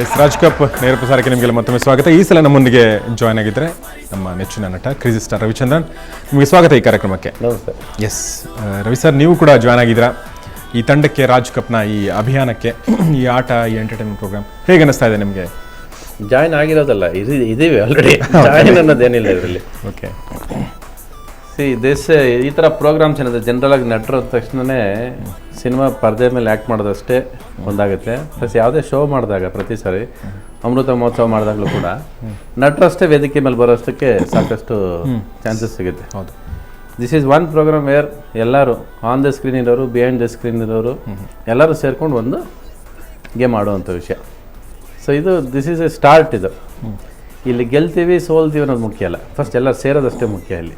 S Raj cup ನೇರ ಪ್ರಸಾರಕ್ಕೆ ನಿಮಗೆಲ್ಲ ಮತ್ತೊಮ್ಮೆ ಸ್ವಾಗತ. ಈ ಸಲ ನಮ್ಮೊಂದಿಗೆ ಜಾಯ್ನ್ ಆಗಿದ್ದರೆ ನಮ್ಮ ನೆಚ್ಚಿನ ನಟ ಕ್ರೇಜಿ ಸ್ಟಾರ್ ರವಿಚಂದ್ರನ್. ನಿಮಗೆ ಸ್ವಾಗತ ಈ ಕಾರ್ಯಕ್ರಮಕ್ಕೆ. ನಮಸ್ತೆ. ಎಸ್ ರವಿ ಸರ್, ನೀವು ಕೂಡ ಜಾಯ್ನ್ ಆಗಿದ್ದೀರಾ ಈ ತಂಡಕ್ಕೆ, ರಾಜ್ ಕಪ್ನ ಈ ಅಭಿಯಾನಕ್ಕೆ, ಈ ಆಟ, ಈ ಎಂಟರ್ಟೈನ್ಮೆಂಟ್ ಪ್ರೋಗ್ರಾಮ್ ಹೇಗೆ ಅನ್ನಿಸ್ತಾ ಇದೆ ನಿಮಗೆ? ಜಾಯ್ನ್ ಆಗಿರೋದಲ್ಲ, ಇದೀವಿ ಆಲ್ರೆಡಿ. ಜಾಯ್ನ್ ಅನ್ನೋದೇನಿಲ್ಲ ಇದರಲ್ಲಿ. ಓಕೆ, ಈ ಥರ ಪ್ರೋಗ್ರಾಮ್ಸ್ ಏನಿದೆ ಜನರಲ್ ಆಗಿ ನಟರು ಅಂದ ತಕ್ಷಣವೇ ಸಿನಿಮಾ ಪರದೆ ಮೇಲೆ ಆ್ಯಕ್ಟ್ ಮಾಡೋದಷ್ಟೇ ಒಂದಾಗುತ್ತೆ. ಪ್ಲಸ್ ಯಾವುದೇ ಶೋ ಮಾಡಿದಾಗ ಪ್ರತಿ ಸಾರಿ ಅಮೃತ ಮಹೋತ್ಸವ ಮಾಡಿದಾಗಲೂ ಕೂಡ ನಟರಷ್ಟೇ ವೇದಿಕೆ ಮೇಲೆ ಬರೋಷ್ಟಕ್ಕೆ ಸಾಕಷ್ಟು ಚಾನ್ಸಸ್ ಸಿಗುತ್ತೆ. ಹೌದು, this is one program where ಎಲ್ಲರೂ ಆನ್ ದ ಸ್ಕ್ರೀನ್ ಇರೋರು, ಬಿಹೈಂಡ್ ದ ಸ್ಕ್ರೀನ್ ಇರೋರು ಎಲ್ಲರೂ ಸೇರ್ಕೊಂಡು ಒಂದು ಗೇಮ್ ಆಡುವಂಥ ವಿಷಯ. So this is a start. ಇದು ಇಲ್ಲಿ ಗೆಲ್ತೀವಿ ಸೋಲ್ತೀವಿ ಅನ್ನೋದು ಮುಖ್ಯ ಅಲ್ಲ, ಫಸ್ಟ್ ಎಲ್ಲರೂ ಸೇರೋದಷ್ಟೇ ಮುಖ್ಯ ಇಲ್ಲಿ.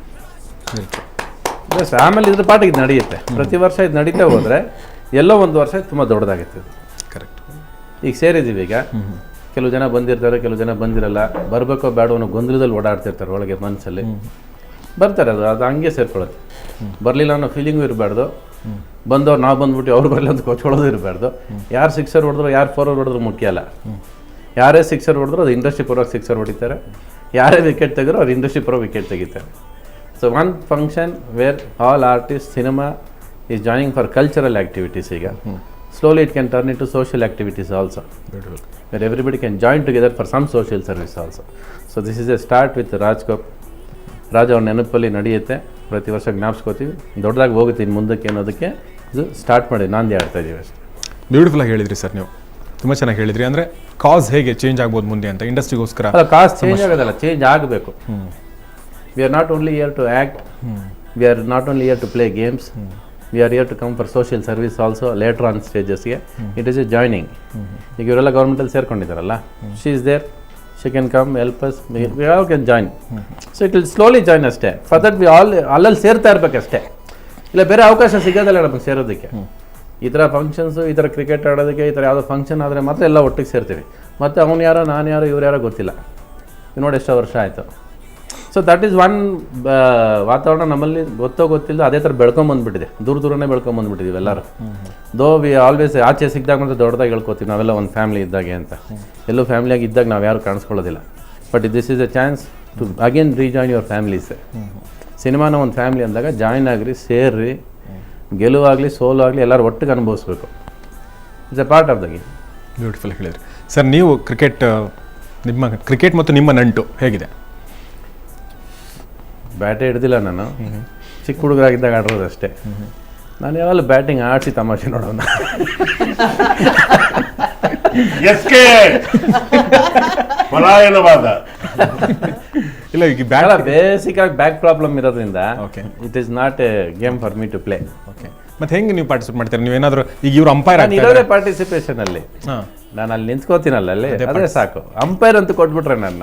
ಬಸ್ ಆಮೇಲೆ ಇದ್ರ ಪಾಟಿಗೆ ಇದು ನಡೆಯುತ್ತೆ. ಪ್ರತಿ ವರ್ಷ ಇದು ನಡೀತಾ ಹೋದರೆ ಎಲ್ಲೋ ಒಂದು ವರ್ಷ ತುಂಬ ದೊಡ್ಡದಾಗುತ್ತೆ. ಕರೆಕ್ಟ್. ಈಗ ಸೇರಿದ್ದೀವಿ, ಈಗ ಕೆಲವು ಜನ ಬಂದಿರ್ತಾರೆ, ಕೆಲವು ಜನ ಬಂದಿರಲ್ಲ, ಬರಬೇಕೋ ಬೇಡ ಅನ್ನೋ ಗೊಂದಲದಲ್ಲಿ ಓಡಾಡ್ತಿರ್ತಾರೆ ಒಳಗೆ ಮನಸ್ಸಲ್ಲಿ. ಬರ್ತಾರೆ, ಅದು ಹಂಗೆ ಸೇರ್ಕೊಳ್ಳುತ್ತೆ. ಬರಲಿಲ್ಲ ಅನ್ನೋ ಫೀಲಿಂಗು ಇರಬಾರ್ದು, ಬಂದವ್ರು ನಾವು ಬಂದ್ಬಿಟ್ಟು ಅವ್ರು ಬರಲಿಲ್ಲ ಅಂತ ಕೊಚ್ಕೊಳ್ಳೋದು ಇರಬಾರ್ದು. ಯಾರು ಸಿಕ್ಸರ್ ಹೊಡೆದ್ರು, ಯಾರು ಫೋರ್ ಹೊಡೆದ್ರು ಮುಖ್ಯ ಅಲ್ಲ. ಯಾರೇ ಸಿಕ್ಸರ್ ಹೊಡೆದ್ರು ಅದು ಇಂಡಸ್ಟ್ರಿ ಪರವಾಗಿ ಸಿಕ್ಸರ್ ಹೊಡಿತಾರೆ, ಯಾರೇ ವಿಕೆಟ್ ತೆಗೆದ್ರು ಅವ್ರು ಇಂಡಸ್ಟ್ರಿ ಪರವಾಗಿ ವಿಕೆಟ್ ತೆಗಿತಾರೆ. So one function where all artists, cinema is joining for cultural activities. Slowly it can turn into social activities also. Beautiful. Where everybody can join together for some social service also. So this is a start with Raj Cup. ರಾಜ ಅವ್ರ ನೆನಪಲ್ಲಿ ನಡೆಯುತ್ತೆ, ಪ್ರತಿ ವರ್ಷ ಜ್ಞಾಪಿಸ್ಕೋತೀವಿ, ದೊಡ್ಡದಾಗಿ ಹೋಗುತ್ತೆ ಇನ್ನು ಮುಂದಕ್ಕೆ ಅನ್ನೋದಕ್ಕೆ ಇದು ಸ್ಟಾರ್ಟ್ ಮಾಡಿ ನಾಂದಿ ಆಡ್ತಾ ಇದ್ದೀವಿ ಅಷ್ಟೇ. ಬ್ಯೂಟಿಫುಲ್ ಆಗಿ ಹೇಳಿದ್ರಿ ಸರ್, ನೀವು ತುಂಬ ಚೆನ್ನಾಗಿ ಹೇಳಿದ್ರಿ. ಅಂದರೆ ಕಾಸ್ ಹೇಗೆ ಚೇಂಜ್ ಆಗ್ಬೋದು ಮುಂದೆ ಅಂತ, ಇಂಡಸ್ಟ್ರಿಗೋಸ್ಕರ. ಅಲ್ಲ, ಕಾಸ್ ಚೇಂಜ್ ಆಗೋದಲ್ಲ, ಚೇಂಜ್ ಆಗಬೇಕು. We are not only here to act, we are not only here to play games, we are here to come for social service also later on stages. It is a joining. ಈಗ ಇವರೆಲ್ಲ ಗೌರ್ಮೆಂಟಲ್ಲಿ ಸೇರ್ಕೊಂಡಿದ್ದಾರಲ್ಲ, she is there, she can come help us, we all can join. So it will slowly join ಅಷ್ಟೇ. For that we all ಅಲ್ಲಲ್ಲಿ ಸೇರ್ತಾ ಇರಬೇಕಷ್ಟೇ, ಇಲ್ಲ ಬೇರೆ ಅವಕಾಶ ಸಿಗೋದಲ್ಲ ನಮಗೆ ಸೇರೋದಕ್ಕೆ. ಈ ಥರ ಫಂಕ್ಷನ್ಸು, ಈ ಥರ ಕ್ರಿಕೆಟ್ ಆಡೋದಕ್ಕೆ, ಈ ಥರ ಯಾವುದೋ ಫಂಕ್ಷನ್ ಆದರೆ ಮಾತ್ರ ಎಲ್ಲ ಒಟ್ಟಿಗೆ ಸೇರ್ತೀವಿ. ಮತ್ತು ಅವನು ಯಾರೋ ನಾನು ಯಾರೋ ಇವ್ರು ಯಾರೋ ಗೊತ್ತಿಲ್ಲ. ನೋಡಿ ಎಷ್ಟೋ ವರ್ಷ ಆಯಿತು. ಸೊ ದಟ್ ಈಸ್ ಒನ್ ವಾತಾವರಣ ನಮ್ಮಲ್ಲಿ ಗೊತ್ತಿಲ್ಲ, ಅದೇ ಥರ ಬೆಳ್ಕೊಂಬಂದ್ಬಿಟ್ಟಿದೆ. ದೂರನೇ ಬೆಳ್ಕೊಂಬಂದ್ಬಿಟ್ಟಿದ್ದೀವಿ ಎಲ್ಲರೂ. ದೋ ವಿ ಆಲ್ವೇಸ್ ಆಚೆ ಸಿಕ್ಕಿದಾಗ ಮಾತ್ರ ದೊಡ್ಡದಾಗಿ ಹೇಳ್ಕೊತೀವಿ ನಾವೆಲ್ಲ ಒಂದು ಫ್ಯಾಮಿಲಿ ಇದ್ದಾಗೆ ಅಂತ. ಎಲ್ಲೂ ಫ್ಯಾಮಿಲಿಯಾಗಿ ಇದ್ದಾಗ ನಾವು ಯಾರು ಕಾಣಿಸ್ಕೊಳ್ಳೋದಿಲ್ಲ. But this is a chance to again rejoin your families. ಸಿನಿಮಾನ ಒಂದು ಫ್ಯಾಮಿಲಿ ಅಂದಾಗ ಜಾಯ್ನ್ ಆಗಿರಿ, ಸೇರ್ರಿ, ಗೆಲುವಾಗಲಿ ಸೋಲು ಆಗಲಿ ಎಲ್ಲರೂ ಒಟ್ಟಿಗೆ ಅನುಭವಿಸ್ಬೇಕು. It's a part of the game. Beautiful ಹೇಳಿದ್ರಿ ಸರ್. ನೀವು ಕ್ರಿಕೆಟ್ ಮತ್ತು ನಿಮ್ಮ ನಂಟು ಹೇಗಿದೆ? ಬ್ಯಾಟೇ ಹಿಡ್ದಿಲ್ಲ ನಾನು, ಚಿಕ್ಕ ಹುಡುಗರಾಗಿದ್ದಾಗ ಆಡಿರೋದು ಅಷ್ಟೇ. ನಾನು ಯಾವಾಗಲೂ ಬ್ಯಾಟಿಂಗ್ ಆಡಿಸಿ ತಮಾಷೆ ನೋಡೋಣ. ಇಲ್ಲ, ಈಗ ಬೇಸಿಕ್ ಆಗಿ ಬ್ಯಾಕ್ ಪ್ರಾಬ್ಲಮ್ ಇರೋದ್ರಿಂದ it is not a game for me to play. Okay, ಮತ್ತೆ ಹೆಂಗೆ ನೀವು ಪಾರ್ಟಿಸಿಪೇಟ್ ಮಾಡ್ತೀರಾ? ನೀವೇನಾದರೂ ಈಗ ಇವರು ಅಂಪೈರ್ ಇರೋದೇ ಪಾರ್ಟಿಸಿಪೇಷನ್ ಅಲ್ಲಿ, ನಾನು ಅಲ್ಲಿ ನಿಂತ್ಕೋತೀನಲ್ಲ, ಅಲ್ಲಿ ಅದೇ ಸಾಕು. ಅಂಪೈರ್ ಅಂತ ಕೊಟ್ಬಿಟ್ರೆ ನನ್ನ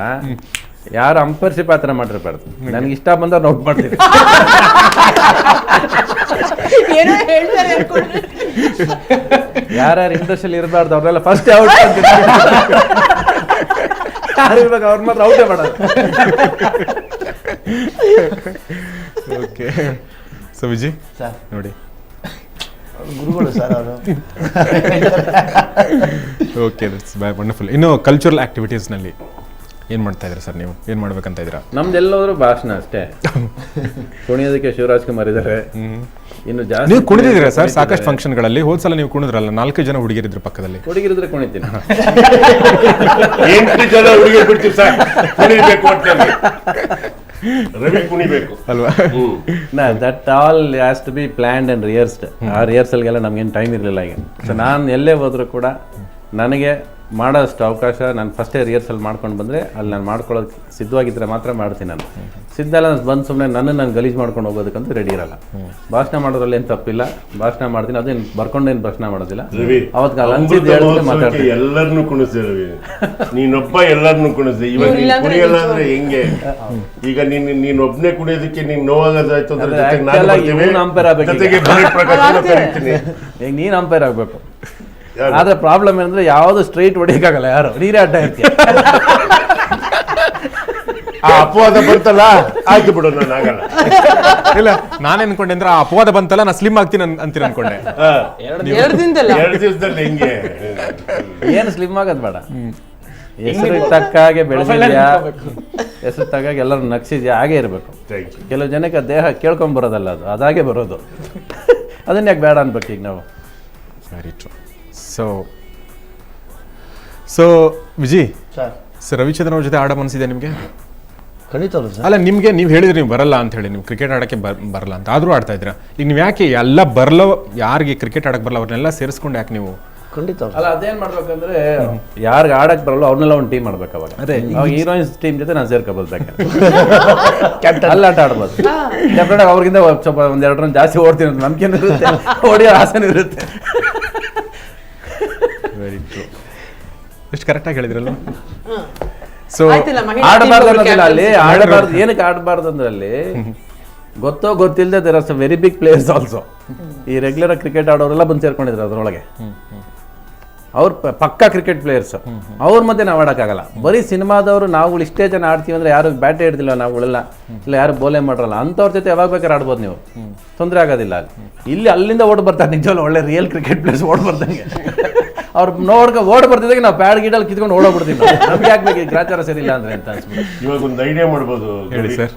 ಯಾರು ಅಂಪೈರ್ಶಿಪ್ ಆ ಥರ ಮಾಡಿರ್ಬಾರ್ದು. ನನಗೆ ಇಷ್ಟ ಬಂದ ನೋಟ್ ಮಾಡ್ತೀನಿ. ಯಾರ್ಯಾರು ಇಂಟ್ರೆಸ್ಟ್ ಇರಬಾರ್ದು ಅವ್ರೆಲ್ಲ ಫಸ್ಟ್ ಔಟ್ ಯಾರು ಇರ್ಬೇಕು ಅವ್ರ ಮಾತ್ರ ಔಟೇ ಮಾಡೋದು. ಓಕೆ, ಸೊ ವಿಜಯ್ ನೋಡಿ ಗುರುಗಳು ಸರ್ ಅವರು. Okay, that's wonderful. ಇನ್ನು ಕಲ್ಚರಲ್ ಆಕ್ಟಿವಿಟೀಸ್ನಲ್ಲಿ ಏನು ಮಾಡ್ತಾ ಇದ್ದೀರಾ ಸರ್? ನೀವು ಏನು ಮಾಡ್ಬೇಕಂತ ಇದ್ದೀರಾ? ನಮ್ದೆಲ್ಲೋದ್ರು ಭಾಷಣ ಅಷ್ಟೇ. ಕುಣಿಯೋದಕ್ಕೆ ಶಿವರಾಜ್ ಕುಮಾರ್ ಇದ್ದಾರೆ. ಇನ್ನು ಜಾಸ್ತಿ ನೀವು ಕುಣಿದಿದ್ದೀರಾ ಸರ್ ಸಾಕಷ್ಟು ಫಂಕ್ಷನ್ಗಳಲ್ಲಿ? ಹೋದ್ಸಲ ನೀವು ಕುಣಿದ್ರಲ್ಲ, 4 ಜನ ಹುಡುಗಿರಿದ್ರು ಪಕ್ಕದಲ್ಲಿ. ಹುಡುಗಿರಿದ್ರೆ ಕುಣಿತೀನಿ. 8 ಜನ ಹುಡುಗಿರು ಬಿಡ್ತೀವಿ ಸರ್, ಕುಣಿಬೇಕು ರವಿ ಕುಣಿಬೇಕು ಅಲ್ವಾ? That all has to be planned and rehearsed. ಆ ರಿಹರ್ಸಲ್ಗೆಲ್ಲ ನಮ್ಗೇನು ಟೈಮ್ ಇರಲಿಲ್ಲ. ಈಗ ಸೊ ನಾನು ಎಲ್ಲೇ ಹೋದರೂ ಕೂಡ ನನಗೆ ಮಾಡೋಷ್ಟು ಅವಕಾಶ ನಾನು ಫಸ್ಟೇ ರಿಹರ್ಸಲ್ ಮಾಡ್ಕೊಂಡು ಬಂದರೆ ಅಲ್ಲಿ ನಾನು ಮಾಡ್ಕೊಳ್ಳೋದು ಸಿದ್ಧವಾಗಿದ್ದರೆ ಮಾತ್ರ ಮಾಡ್ತೀನಿ. ನಾನು ಸಿದ್ಧ ಇಲ್ಲ ಬಂದು ಸುಮ್ಮನೆ ನಾನು ಗಲೀಜು ಮಾಡ್ಕೊಂಡು ಹೋಗೋದಕ್ಕಂತೂ ರೆಡಿ ಇರಲ್ಲ. ಭಾಷಣ ಮಾಡೋದ್ರಲ್ಲಿ ಏನು ತಪ್ಪಿಲ್ಲ, ಭಾಷಣ ಮಾಡ್ತೀನಿ, ಅದೇನು ಬರ್ಕೊಂಡೇನು ಭಾಷಣ ಮಾಡೋದಿಲ್ಲ. ಅವತ್ತು ಮಾತಾಡ್ತೀನಿ, ಎಲ್ಲರನ್ನೂ ಕುಣಿಸ್ದೆ ರವಿ, ನೀನೊಬ್ಬ ಎಲ್ಲರನ್ನೂ ಕುಣಿಸ್ದೆ. ಇವಾಗ ನೀನು ಕುಣಿಯಲ್ಲ ಅಂದ್ರೆ ಹೆಂಗೆ? ಈಗ ನೀನೊಬ್ಬನೇ ಕುಣಿಯೋದಕ್ಕೆ ನೀನು ನೋವಾಗೋದಾಯ್ತು ಅಂದ್ರೆ ಅಂಪೈರ್ ಆಗಬೇಕು. ಈಗ ನೀನು ಅಂಪೈರ್ ಆಗಬೇಕು. ಆದ್ರೆ ಪ್ರಾಬ್ಲಮ್ ಏನಂದ್ರೆ ಯಾವ್ದು ಸ್ಟ್ರೈಟ್ ಹೊಡಿಯಕ್ಕಾಗಲ್ಲ, ಯಾರು ನೀರೇ ಅಡ್ಡ ಇರ್ತೀಯ. ಅಪವಾದ ಬಂತಲ್ಲ ಆಯ್ತು ಬಿಡು, ನಾನು ಆಗಲ್ಲ. ಇಲ್ಲ, ನಾನು ಅನ್ಕೊಂಡೆ ಅಂದ್ರೆ ಆ ಅಪವಾದ ಬಂತಲ್ಲ ನಾ ಸ್ಲಿಮ್ ಆಗ್ತೀನಿ ಅಂತೀರ ಅನ್ಕೊಂಡೆ. 2 ದಿವಸದಲ್ಲಿ ಹೆಂಗೆ ಏನು ಸ್ಲಿಮ್ ಆಗೋದು ಬೇಡ, ಹೆಸರು ತಕ್ಕ ಹಾಗೆ ಬೆಳೆಸಿದ್ಯಾ, ಹೆಸರು ತಕ್ಕಾಗೆ ಎಲ್ಲರೂ ನಗ್ಸಿದ್ಯಾ, ಹಾಗೆ ಇರಬೇಕು. ಕೆಲವು ಜನಕ್ಕೆ ದೇಹ ಕೇಳ್ಕೊಂಬರೋದಲ್ಲ, ಅದಾಗೆ ಬರೋದು. ಅದನ್ನ ಯಾಕೆ ಬೇಡ ಅನ್ಬೇಕು ಈಗ ನಾವು? Very true. So Viji sir, Ravichandran ಅವ್ರ ಜೊತೆ ಆಡೋ ಮನಸ್ಸಿದೆ ನಿಮಗೆ? ಖಂಡಿತವಲ್ಲ ಸರ್. ಅಲ್ಲ, ನಿಮಗೆ ನೀವು ಹೇಳಿದ್ರಿ ನೀವು ಬರಲ್ಲ ಅಂತ ಹೇಳಿ, ನೀವು ಕ್ರಿಕೆಟ್ ಆಡೋಕ್ಕೆ ಬರಲ್ಲ ಅಂತ, ಆದರೂ ಆಡ್ತಾ ಇದ್ದೀರಾ. ಈಗ ನೀವು ಯಾಕೆ ಎಲ್ಲ ಬರಲ್ಲ, ಯಾರಿಗೆ ಕ್ರಿಕೆಟ್ ಆಡಕ್ಕೆ ಬರಲ್ಲ ಅವ್ರನ್ನೆಲ್ಲ ಸೇರಿಸ್ಕೊಂಡು ಯಾಕೆ ನೀವು? ಖಂಡಿತ ಅಲ್ಲ, ಅದೇನ್ ಮಾಡ್ಬೇಕಂದ್ರೆ ಯಾರಿಗೆ ಆಡಕ್ ಬರಲ್ಲ ಅವ್ರನ್ನೆಲ್ಲ ಒಂದು ಟೀಮ್ ಮಾಡ್ಬೇಕು. ಅವಾಗ ಹೀರೋಯಿನ್ಸ್ ಟೀಮ್ ಜೊತೆ ನಾನು ಸೇರ್ಕೋಬೋದು, ಬೇಕಾದ್ರೆ ಅಲ್ಲಿ ಆಟ ಆಡ್ಬೋದು. ಡೆಫಿನೆಟ್ ಅವ್ರಿಗಿಂತ ಸ್ವಲ್ಪ ಒಂದೆರಡು ರನ್ ಜಾಸ್ತಿ ಓಡ್ತೀನಿ ಅಂತ ನಂಬಿಕೆ ಇರುತ್ತೆ, ಹೊಡಿಯೋ ಆಸೆನೂ ಇರುತ್ತೆ. Very true. ಎಷ್ಟು ಕರೆಕ್ಟಾಗಿ ಹೇಳಿದ್ರಲ್ಲ. ಸೊ ಆಡಬಾರ್ದು ಅನ್ನೋದಿಲ್ಲ ಅಲ್ಲಿ, ಆಡಬಾರ್ದು ಏನಕ್ಕೆ ಆಡಬಾರ್ದು ಅಂದ್ರೆ ಅಲ್ಲಿ ಗೊತ್ತೋ ಗೊತ್ತಿಲ್ಲದೆ there are some very big players also. ಈ ರೆಗ್ಯುಲರ್ ಕ್ರಿಕೆಟ್ ಆಡೋರೆಲ್ಲ ಬಂದು ಸೇರ್ಕೊಂಡಿದ್ರು ಅದರೊಳಗೆ. ಅವ್ರು ಪಕ್ಕಾ ಕ್ರಿಕೆಟ್ ಪ್ಲೇಯರ್ಸ್, ಅವ್ರ ಮಧ್ಯೆ ನಾವು ಆಡೋಕ್ಕಾಗಲ್ಲ. ಬರೀ ಸಿನಿಮಾದವರು ನಾವುಗಳು ಇಷ್ಟೇ ಜನ ಆಡ್ತೀವಿ ಅಂದ್ರೆ ಯಾರು ಬ್ಯಾಟೇ ಹಿಡ್ದಿಲ್ಲ ನಾವುಗಳೆಲ್ಲ, ಇಲ್ಲ ಯಾರು ಬೋಲೆ ಮಾಡಲ್ಲ ಅಂಥವ್ರ ಜೊತೆ ಯಾವಾಗ ಬೇಕಾದ್ರೆ ಆಡ್ಬೋದು ನೀವು, ತೊಂದರೆ ಆಗೋದಿಲ್ಲ. ಇಲ್ಲಿ ಅಲ್ಲಿಂದ ಓಡ್ ಬರ್ತಾರೆ ನಿಜವಲ್ಲ, ಒಳ್ಳೆ ರಿಯಲ್ ಕ್ರಿಕೆಟ್ ಪ್ಲೇಯರ್ಸ್ ಓಡ್ ಬರ್ದಂಗೆ. ಅವ್ರು ಓಡ್ ಬರ್ತಿದ್ದಾಗ ನಾವು ಪ್ಯಾಡ್ ಗೀಡಲ್ಲಿ ಕಿತ್ಕೊಂಡು ಓಡೋಗ್ಬಿಡ್ತೀವಿ. ನಮ್ಗೆ ಯಾಕೆ ಬೇಕು ಗ್ರಾಚಾರ ಸರಿ ಇಲ್ಲ ಅಂದ್ರೆ ಅಂತ ಅನ್ಸ್ಬಿಟ್ಟು. ಇವಾಗ ಒಂದು ಐಡಿಯಾ ಮಾಡ್ಬೋದು. ಹೇಳಿ ಸರ್.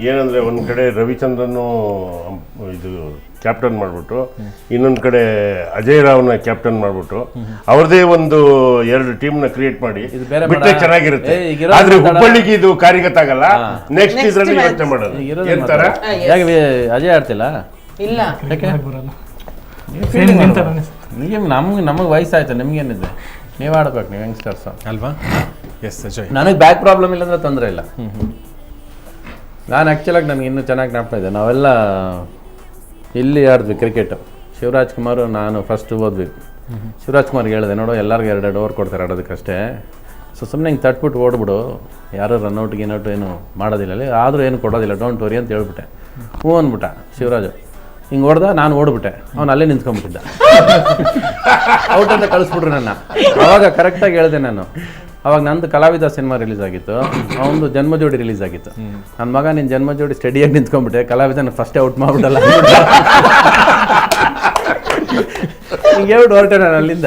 ಏನಂದ್ರೆ ಒಂದ್ ಕಡೆ ರವಿಚಂದ್ರನ್ ಇದು ಕ್ಯಾಪ್ಟನ್ ಮಾಡ್ಬಿಟ್ಟು, ಇನ್ನೊಂದ್ ಕಡೆ ಅಜಯ್ ರಾವ್ನ ಕ್ಯಾಪ್ಟನ್ ಮಾಡ್ಬಿಟ್ಟು ಅವ್ರದೇ ಒಂದು 2 ಟೀಮ್ನ ಕ್ರಿಯೇಟ್ ಮಾಡಿ ಬಿಟ್ಟರೆ ಚೆನ್ನಾಗಿರುತ್ತೆ. ಆದ್ರೆ ಹುಬ್ಬಳ್ಳಿಗೆ ಇದು ಕಾರ್ಯಗತ ಆಗಲ್ಲ. ನೆಕ್ಸ್ಟ್ ಇದ್ರಲ್ಲಿ ಯೋಚನೆ ಮಾಡೋದು. ಏನಂತಾರ? ಯಾಕೆ ಅಜಯ್ ಆಡ್ತಿಲ್ಲ? ಇಲ್ಲ, ನಮಗೆ ವಯಸ್ಸಾಯ್ತು, ನಿಮ್ಗೇನಿದೆ, ನೀವು ಆಡ್ಬೇಕು, ನೀವು ಯಂಗ್ಸ್ಟರ್ಸ್ ಅಲ್ವಾ? ಎಸ್ ಅಜಯ್. ನನಗೆ ಬ್ಯಾಕ್ ಪ್ರಾಬ್ಲಮ್ ಇಲ್ಲ ಅಂದ್ರೆ ತೊಂದರೆ ಇಲ್ಲ. ನಾನು ಆ್ಯಕ್ಚುಲಾಗಿ ನನಗೆ ಇನ್ನೂ ಚೆನ್ನಾಗಿ ಜ್ಞಾಪಕ ಇದೆ, ನಾವೆಲ್ಲ ಇಲ್ಲಿ ಆಡಿದ್ವಿ ಕ್ರಿಕೆಟ್. ಶಿವರಾಜ್ ಕುಮಾರ್ ನಾನು ಫಸ್ಟ್ ಹೋದ್ವಿ. ಶಿವರಾಜ್ ಕುಮಾರ್ಗೆ ಹೇಳಿದೆ, ನೋಡು ಎಲ್ಲರಿಗೂ 2 ಓವರ್ ಕೊಡ್ತಾರೆ ಆಡೋದಕ್ಕಷ್ಟೇ, ಸೊ ಸುಮ್ಮನೆ ಹಿಂಗೆ ತಟ್ಬಿಟ್ಟು ಓಡ್ಬಿಡು, ಯಾರು ರನ್ಔಟ್ ಗಿನ್ಔಟ್ ಏನು ಮಾಡೋದಿಲ್ಲ ಅಲ್ಲಿ, ಆದರೂ ಏನು ಕೊಡೋದಿಲ್ಲ, ಡೋಂಟ್ ವರಿ ಅಂತ ಹೇಳ್ಬಿಟ್ಟೆ. ಹ್ಞೂ ಅಂದ್ಬಿಟ್ಟ ಶಿವರಾಜು. ಹಿಂಗೆ ಹೊಡೆದ, ನಾನು ಓಡ್ಬಿಟ್ಟೆ, ಅವ್ನು ಅಲ್ಲೇ ನಿಂತ್ಕೊಂಡ್ಬಿಟ್ಟಿದ್ದ. ಔಟ್ ಅಂತ ಕಳಿಸ್ಬಿಟ್ರು ನನ್ನ. ಅವಾಗ ಕರೆಕ್ಟಾಗಿ ಹೇಳಿದೆ ನಾನು. ಅವಾಗ ನಂದು ಕಲಾವಿದ ಸಿನಿಮಾ ರಿಲೀಸ್ ಆಗಿತ್ತು, ಅವನದು ಜನ್ಮಜೋಡಿ ರಿಲೀಸ್ ಆಗಿತ್ತು. ನನ್ನ ಮಗ ನಿನ್ನ ಜನ್ಮಜೋಡಿ ಸ್ಟಡಿಯಾಗಿ ನಿಂತ್ಕೊಂಡ್ಬಿಟ್ಟೆ, ಕಲಾವಿದನ ಫಸ್ಟೇ ಔಟ್ ಮಾಡ್ಬಿಟ್ಟಲ್ಲ ಹಿಂಗೆ ಹೇಳ್ಬಿಟ್ಟು ಹೊರಟೆ ನಾನು ಅಲ್ಲಿಂದ.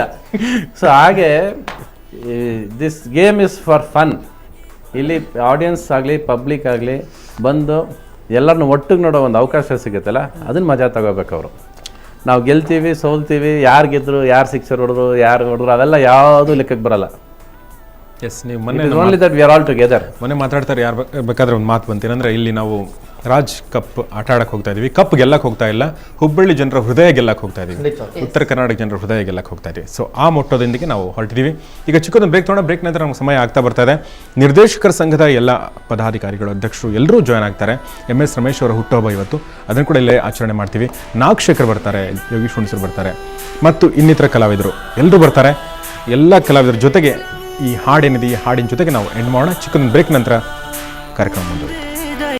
ಸೊ ಹಾಗೆ this game is for fun. ಇಲ್ಲಿ ಆಡಿಯನ್ಸ್ ಆಗಲಿ ಪಬ್ಲಿಕ್ ಆಗಲಿ ಬಂದು ಎಲ್ಲರನ್ನೂ ಒಟ್ಟಿಗೆ ನೋಡೋ ಒಂದು ಅವಕಾಶ ಸಿಗುತ್ತಲ್ಲ, ಅದನ್ನು ಮಜಾ ತಗೋಬೇಕು ಅವರು. ನಾವು ಗೆಲ್ತೀವಿ ಸೋಲ್ತೀವಿ, ಯಾರು ಗೆದ್ರು, ಯಾರು ಸಿಕ್ಸರ್ ಹೊಡೆದ್ರು, ಯಾರು ಹೊಡೆದ್ರು, ಅವೆಲ್ಲ ಯಾವುದೂ ಲೆಕ್ಕಕ್ಕೆ ಬರಲ್ಲ. ಎಸ್, ನೀವು ಮೊನ್ನೆ ಮಾತಾಡ್ತಾರೆ, ಯಾರು ಬೇಕಾದ್ರೆ ಒಂದು ಮಾತು ಬಂತೇನೆಂದ್ರೆ, ಇಲ್ಲಿ ನಾವು ರಾಜ್ ಕಪ್ ಆಟ ಆಡಕ್ಕೆ ಹೋಗ್ತಾ ಇದೀವಿ, ಕಪ್ ಗೆಲ್ಲಕ್ಕೆ ಹೋಗ್ತಾ ಇಲ್ಲ, ಹುಬ್ಬಳ್ಳಿ ಜನರ ಹೃದಯ ಗೆಲ್ಲಕ್ಕೆ ಹೋಗ್ತಾ ಇದೀವಿ, ಉತ್ತರ ಕರ್ನಾಟಕ ಜನರ ಹೃದಯ ಗೆಲ್ಲಕ್ಕೆ ಹೋಗ್ತಾ ಇದೀವಿ. ಸೊ ಆ ಮೊಟ್ಟದೊಂದಿಗೆ ನಾವು ಹೊರಟಿದ್ದೀವಿ. ಈಗ ಚಿಕ್ಕದೊಂದು ಬ್ರೇಕ್ ತೊಗೊಂಡು, ಬ್ರೇಕ್ ನಂತರ ನಮ್ಗೆ ಸಮಯ ಆಗ್ತಾ ಬರ್ತಾ ಇದೆ. ನಿರ್ದೇಶಕರ ಸಂಘದ ಎಲ್ಲ ಪದಾಧಿಕಾರಿಗಳು, ಅಧ್ಯಕ್ಷರು ಎಲ್ಲರೂ ಜಾಯ್ನ್ ಆಗ್ತಾರೆ. MS ರಮೇಶ್ ಅವರ ಹುಟ್ಟುಹಬ್ಬ ಇವತ್ತು, ಅದನ್ನು ಕೂಡ ಇಲ್ಲೇ ಆಚರಣೆ ಮಾಡ್ತೀವಿ. ನಾಗಶೇಖರ್ ಬರ್ತಾರೆ, ಯೋಗೀಶ್ ಹುಣಸೂರು ಬರ್ತಾರೆ, ಮತ್ತು ಇನ್ನಿತರ ಕಲಾವಿದರು ಎಲ್ಲರೂ ಬರ್ತಾರೆ. ಎಲ್ಲ ಕಲಾವಿದರ ಜೊತೆಗೆ ಈ ಹಾಡೇನಿದೆ, ಈ ಹಾಡಿನ ಜೊತೆಗೆ ನಾವು ಎಂಡ್ ಮಾಡೋಣ. ಚಿಕ್ಕದೊಂದು ಬ್ರೇಕ್ ನಂತರ ಕಾರ್ಯಕ್ರಮ ಮುಂದುವರಿಯುತ್ತೆ.